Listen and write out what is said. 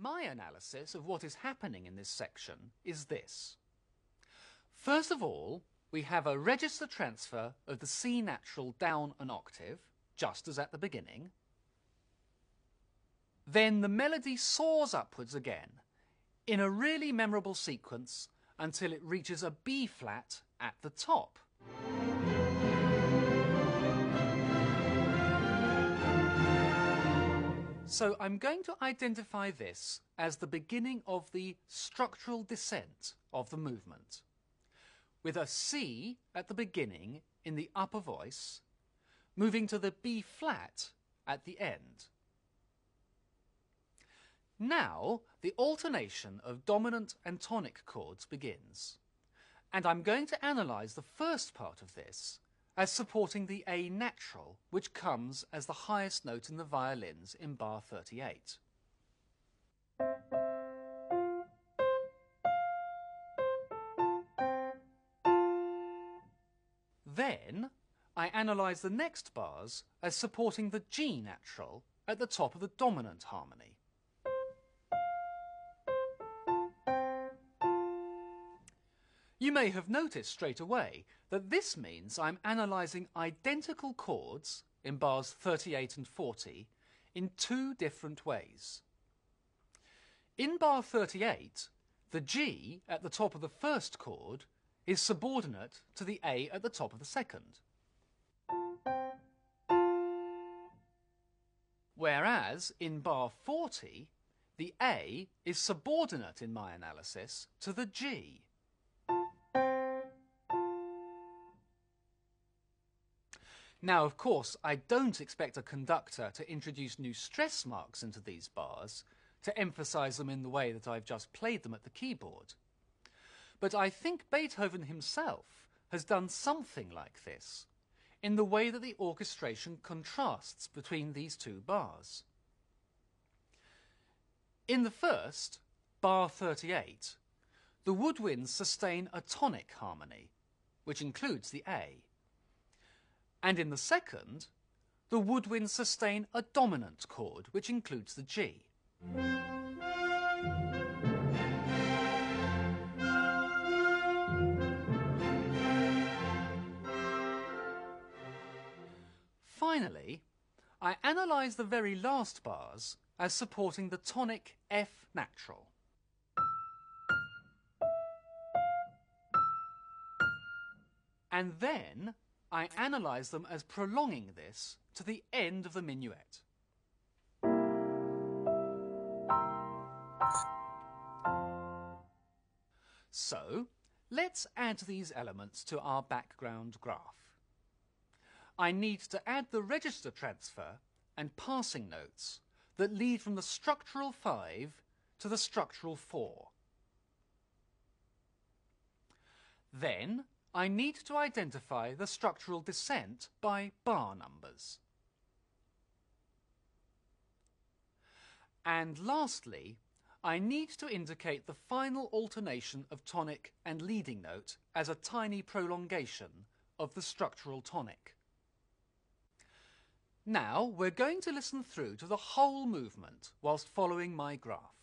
My analysis of what is happening in this section is this. First of all, we have a register transfer of the C natural down an octave, just as at the beginning. Then the melody soars upwards again, in a really memorable sequence, until it reaches a B flat at the top. So I'm going to identify this as the beginning of the structural descent of the movement, with a C at the beginning in the upper voice, moving to the B flat at the end. Now the alternation of dominant and tonic chords begins, and I'm going to analyse the first part of this as supporting the A natural, which comes as the highest note in the violins in bar 38. Then I analyse the next bars as supporting the G natural at the top of the dominant harmony. You may have noticed straight away that this means I'm analysing identical chords in bars 38 and 40 in two different ways. In bar 38, the G at the top of the first chord is subordinate to the A at the top of the second. Whereas in bar 40, the A is subordinate in my analysis to the G. Now, of course, I don't expect a conductor to introduce new stress marks into these bars to emphasise them in the way that I've just played them at the keyboard. But I think Beethoven himself has done something like this, in the way that the orchestration contrasts between these two bars. In the first, bar 38, the woodwinds sustain a tonic harmony, which includes the A. And in the second, the woodwinds sustain a dominant chord, which includes the G. Finally, I analyse the very last bars as supporting the tonic F natural. And then I analyse them as prolonging this to the end of the minuet. So, let's add these elements to our background graph. I need to add the register transfer and passing notes that lead from the structural 5 to the structural 4. Then I need to identify the structural descent by bar numbers. And lastly, I need to indicate the final alternation of tonic and leading note as a tiny prolongation of the structural tonic. Now we're going to listen through to the whole movement whilst following my graph.